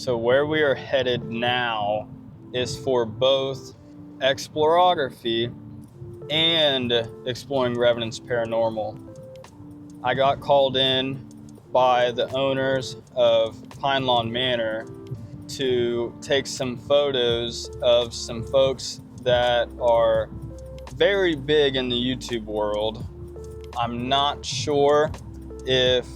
So where we are headed now is for both explorography and exploring Revenants Paranormal. I got called in by the owners of Pine Lawn Manor to take some photos of some folks that are very big in the YouTube world. I'm not sure if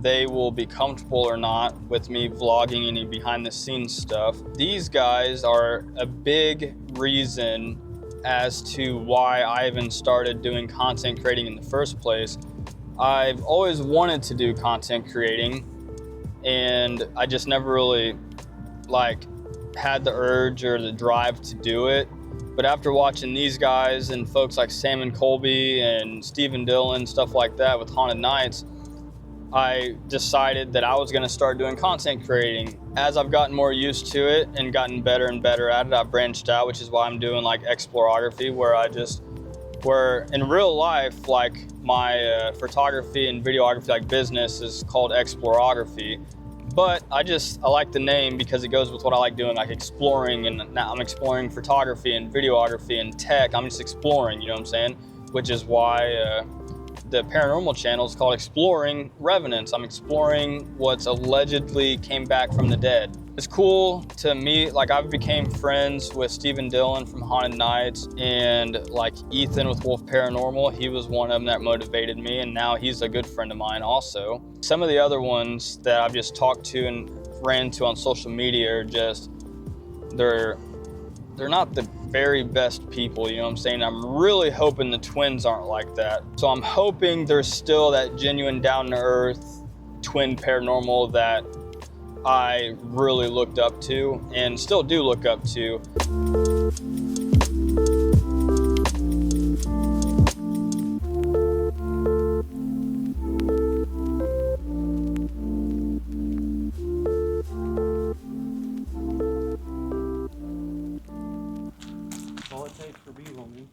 they will be comfortable or not with me vlogging any behind the scenes stuff. These guys are a big reason as to why I even started doing content creating in the first place. I've always wanted to do content creating, and I just never really had the urge or the drive to do it. But after watching these guys and folks like Sam and Colby and Stephen Dillon, stuff like that with Haunted Nights, I decided that I was going to start doing content creating. As I've gotten more used to it and gotten better and better at it, I've branched out, which is why I'm doing like explorography, where in real life, like my photography and videography like business is called explorography. But I like the name because it goes with what I like doing, like exploring, and now I'm exploring photography and videography and tech. I'm just exploring, you know what I'm saying? Which is why the paranormal channel is called Exploring Revenants. I'm exploring what's allegedly came back from the dead. It's cool to meet, like I became friends with Stephen Dillon from Haunted Nights and like Ethan with Wolf Paranormal. He was one of them that motivated me, and now he's a good friend of mine also. Some of the other ones that I've just talked to and ran into on social media are just, they're not the very best people, you know what I'm saying? I'm really hoping the twins aren't like that. So I'm hoping there's still that genuine down-to-earth twin paranormal that I really looked up to and still do look up to. All it takes for B-rolling.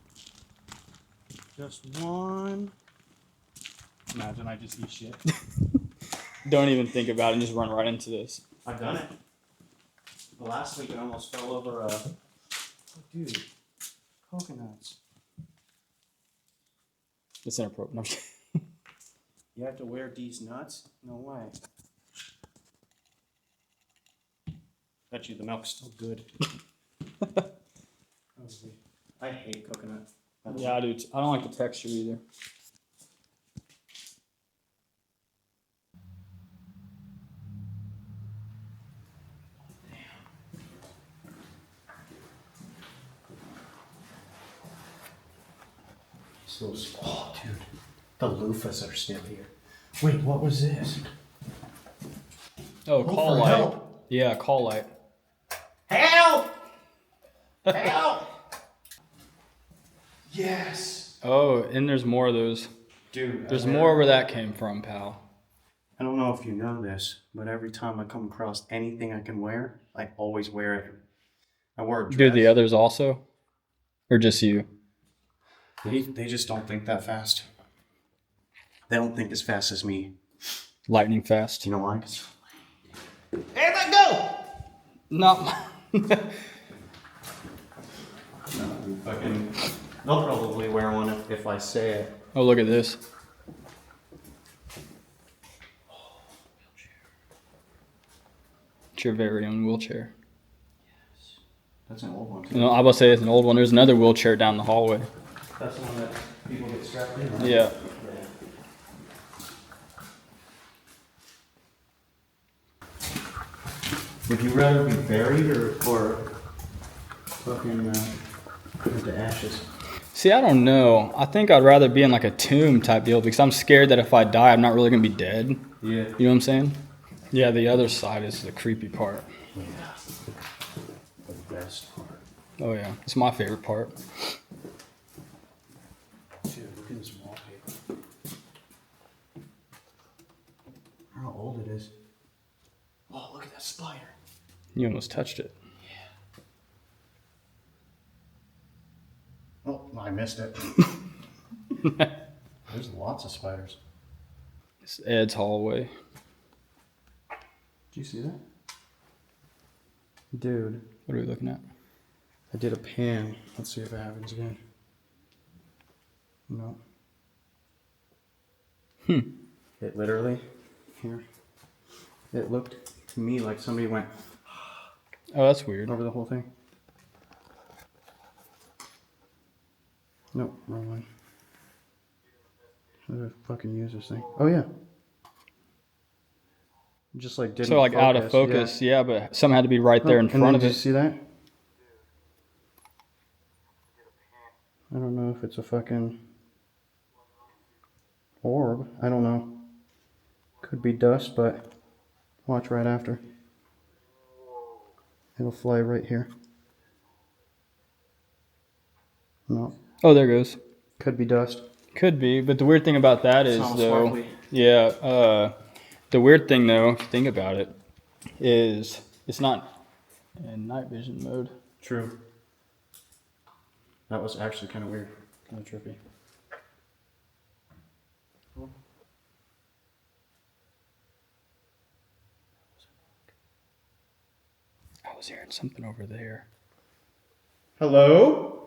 Just one. Imagine I just eat shit. Don't even think about it and just run right into this. I've done it. The last week I almost fell over a... Oh, dude. Coconuts. It's inappropriate. No, I'm kidding. You have to wear these nuts? No way. Bet you the milk's still good. I hate coconut. Yeah, I do. I don't like the texture either. Oh, dude. The loofahs are still here. Wait, what was this? Oh, call light. Help! Yeah, call light. Help! Help! Yes! Oh, and there's more of those. Dude, There's more where that came from, pal. I don't know if you know this, but every time I come across anything I can wear, I always wear it. I wore a dress. Do the others also? Or just you? They just don't think that fast. They don't think as fast as me. Lightning fast? Do you know why? Hey, let go! Not They'll probably wear one if I say it. Oh, look at this. It's your very own wheelchair. Yes. That's an old one, too. You know, I was say it's an old one. There's another wheelchair down the hallway. That's the one that people get strapped in, right? Yeah. Would you rather be buried or fucking into ashes? See, I don't know. I think I'd rather be in like a tomb type deal because I'm scared that if I die, I'm not really going to be dead. Yeah. You know what I'm saying? Yeah, the other side is the creepy part. Yeah. The best part. Oh, yeah. It's my favorite part. Dude, look at this wallpaper. How old it is. Oh, look at that spider. You almost touched it. Oh, I missed it. There's lots of spiders. It's Ed's hallway. Did you see that? Dude. What are we looking at? I did a pan. Let's see if it happens again. No. It literally, here, it looked to me like somebody went Oh, that's weird. over the whole thing. Nope, wrong one. How do I fucking use this thing? Oh yeah. Just like didn't So like focus. out of focus, yeah, but something had to be right there in And front then of did it. you see that? I don't know if it's a fucking orb. I don't know. Could be dust, but watch right after. It'll fly right here. No. Oh, there it goes. Could be dust. Could be, but the weird thing about that is, Sounds though, sparkly. yeah, the weird thing, though, if you think about it, is it's not in night vision mode. True. That was actually kind of weird. Kind of trippy. I was hearing something over there. Hello?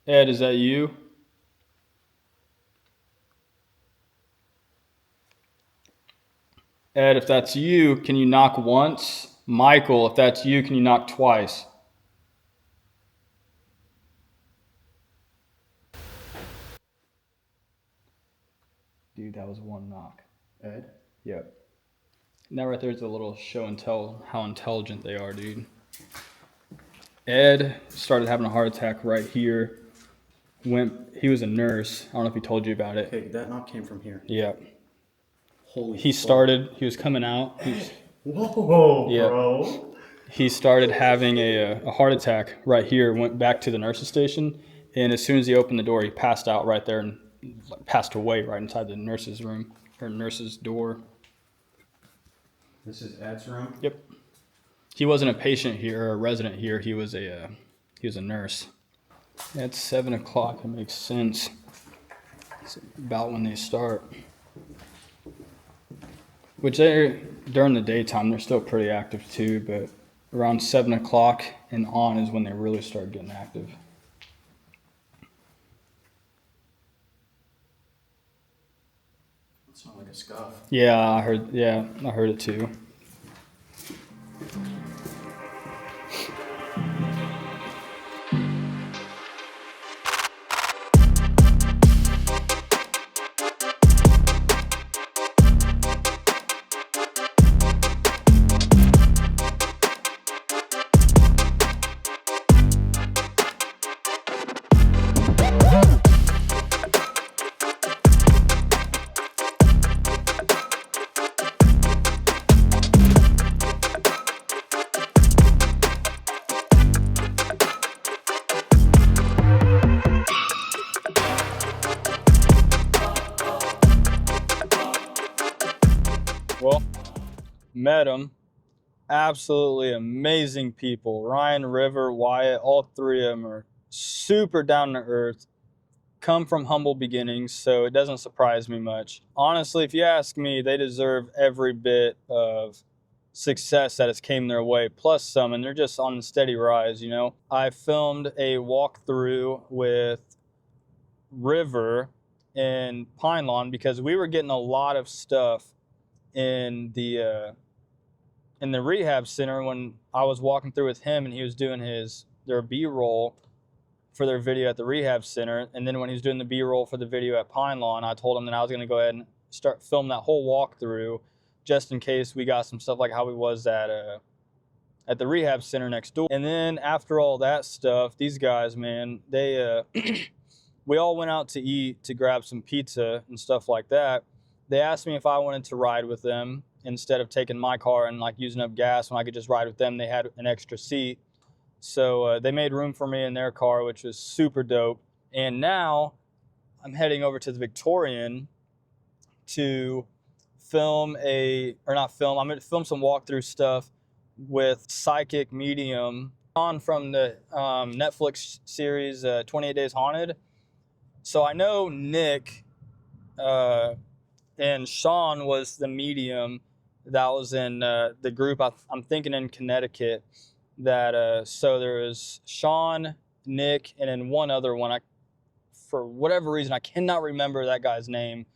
Ed, is that you? Ed, if that's you, can you knock once? Michael, if that's you, can you knock twice? Dude, that was one knock. Ed? Yep. And that right there's a little show and tell how intelligent they are, dude. Ed started having a heart attack right here. He was a nurse. I don't know if he told you about it. Okay, that knock came from here. Yeah. Holy He was coming out. Whoa, Yeah. bro. He started having a heart attack right here, went back to the nurse's station, and as soon as he opened the door, he passed out right there and passed away right inside the nurse's room, or nurse's door. This is Ed's room? Yep. He wasn't a patient here or a resident here. He was a nurse. It's 7 o'clock. It makes sense. It's about when they start. Which during the daytime, they're still pretty active too, but around 7 o'clock and on is when they really start getting active. That sounded like a scuff. Yeah, I heard it too. Well, met them. Absolutely amazing people. Ryan, River, Wyatt, all three of them are super down to earth. Come from humble beginnings, so it doesn't surprise me much. Honestly, if you ask me, they deserve every bit of success that has came their way, plus some, and they're just on a steady rise, you know. I filmed a walkthrough with River in Pine Lawn because we were getting a lot of stuff in the rehab center when I was walking through with him and he was doing their B-roll for their video at the rehab center. And then when he was doing the B-roll for the video at Pine Lawn, I told him that I was going to go ahead and start film that whole walkthrough just in case we got some stuff like how we was at the rehab center next door. And then after all that stuff, these guys, man, they we all went out to eat to grab some pizza and stuff like that. They asked me if I wanted to ride with them instead of taking my car and like using up gas when I could just ride with them. They had an extra seat. So they made room for me in their car, which was super dope. And now I'm heading over to the Victorian to I'm going to film some walkthrough stuff with Psychic Medium on from the Netflix series 28 Days Haunted. So I know Nick and Sean was the medium that was in the group. I'm thinking in Connecticut. That so there was Sean, Nick, and then one other one. For whatever reason, I cannot remember that guy's name.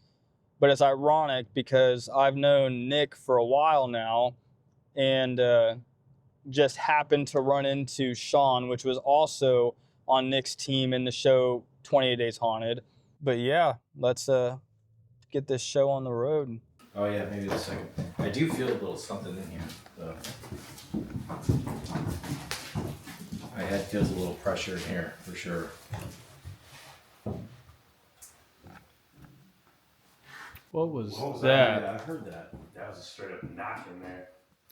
But it's ironic because I've known Nick for a while now, and just happened to run into Sean, which was also on Nick's team in the show 28 Days Haunted. But yeah, let's get this show on the road. Oh yeah, maybe a second. I do feel a little something in here, though. My head feels a little pressure in here, for sure. What was that? Yeah, I heard that. That was a straight up knock in there.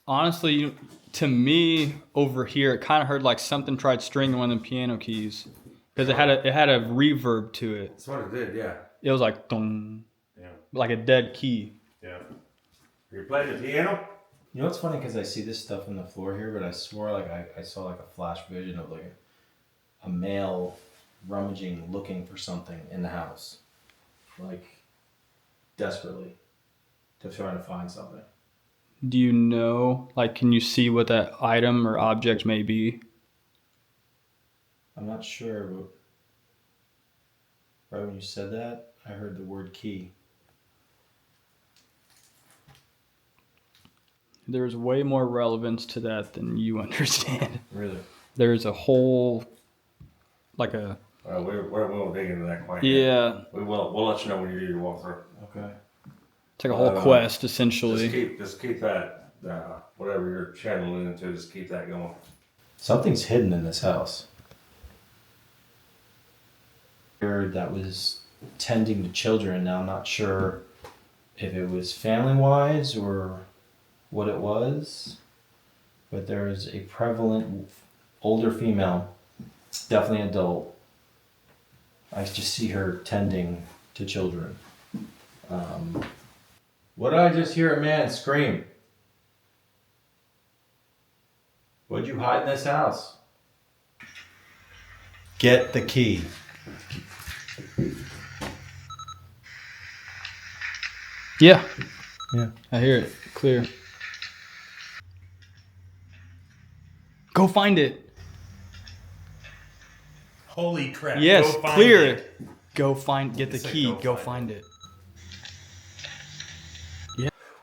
Honestly, to me, over here, it kind of heard like something tried stringing one of the piano keys. Because it had a reverb to it. That's what it did, yeah. It was like, dong, Yeah. like a dead key. Yeah. You playing the piano? You know what's funny? Because I see this stuff on the floor here, but I swore like I saw like a flash vision of like a male rummaging, looking for something in the house. Like, desperately. To try to find something. Do you know, like, can you see what that item or object may be? I'm not sure, but right when you said that, I heard the word key. There's way more relevance to that than you understand. Really? There's a whole, like a... We won't dig into that quite Yeah. yet. We'll let you know when you do your walkthrough. Okay. It's like a whole quest, essentially. Just keep that, whatever you're channeling into, just keep that going. Something's hidden in this house. That was tending to children. Now I'm not sure if it was family-wise or what it was, but there is a prevalent older female, definitely adult. I just see her tending to children. What did I just hear a man scream? What'd you hide in this house? Get the key. Yeah. Yeah. I hear it. Clear. Go find it. Holy crap. Yes, Go find clear it. it. Go find, get the Say key. go Go find find it.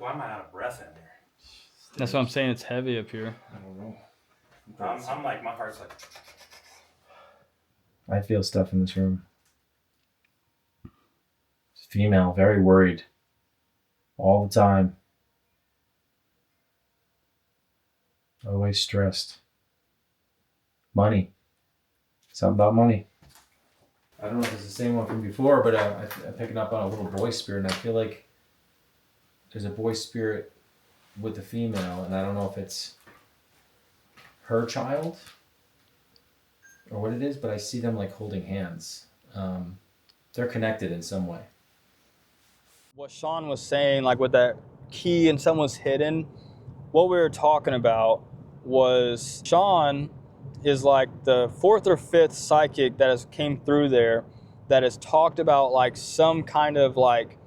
Why am I out of breath in there? That's what I'm saying. It's heavy up here. I don't know. I'm like, my heart's like... I feel stuff in this room. It's female, very worried. All the time. Always stressed. Money. Something about money. I don't know if it's the same one from before, but I'm picking up on a little boy spirit, and I feel like there's a boy spirit with the female, and I don't know if it's her child or what it is, but I see them like holding hands. They're connected in some way. What Sean was saying, like with that key and someone's hidden, what we were talking about was Sean is like the fourth or fifth psychic that has came through there that has talked about like some kind of like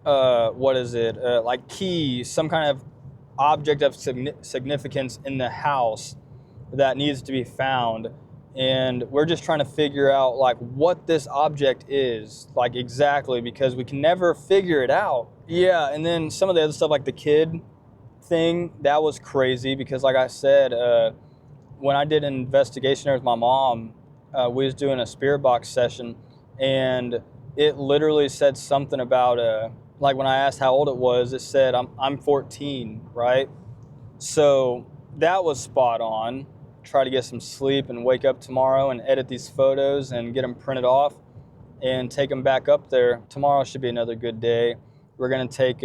like key, some kind of object of significance in the house that needs to be found, and we're just trying to figure out like what this object is, like exactly, because we can never figure it out. Yeah, and then some of the other stuff like the kid thing, that was crazy because like I said, when I did an investigation there with my mom, we was doing a spirit box session, and it literally said something about like when I asked how old it was, it said I'm 14, right? So that was spot on. Try to get some sleep and wake up tomorrow and edit these photos and get them printed off and take them back up there. Tomorrow should be another good day. We're gonna take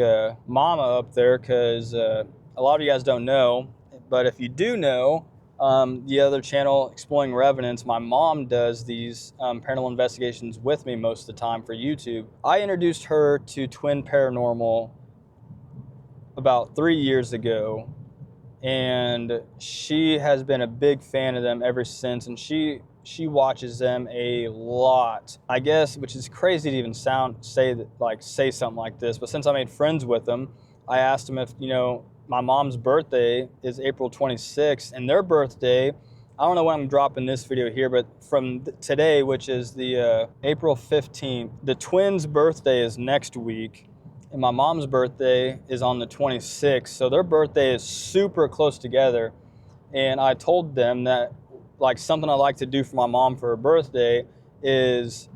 Mama up there because a lot of you guys don't know, but if you do know, the other channel, Exploring Revenants, my mom does these paranormal investigations with me most of the time for YouTube. I introduced her to Twin Paranormal about 3 years ago, and she has been a big fan of them ever since, and she She watches them a lot, I guess, which is crazy to even say something like this. But since I made friends with them, I asked them if, you know, my mom's birthday is April 26th, and their birthday, I don't know when I'm dropping this video here, but from today, which is the April 15th, the twins' birthday is next week, and my mom's birthday is on the 26th. So their birthday is super close together. And I told them that, like, something I like to do for my mom for her birthday is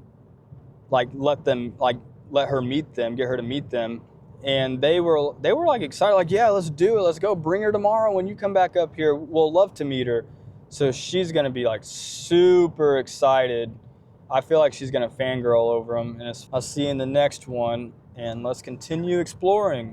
like let her meet them, get her to meet them. And they were like excited, like, yeah, let's do it, let's go, bring her tomorrow when you come back up here, we'll love to meet her. So she's gonna be like super excited. I feel like she's gonna fangirl over them. And I'll see you in the next one, and let's continue exploring.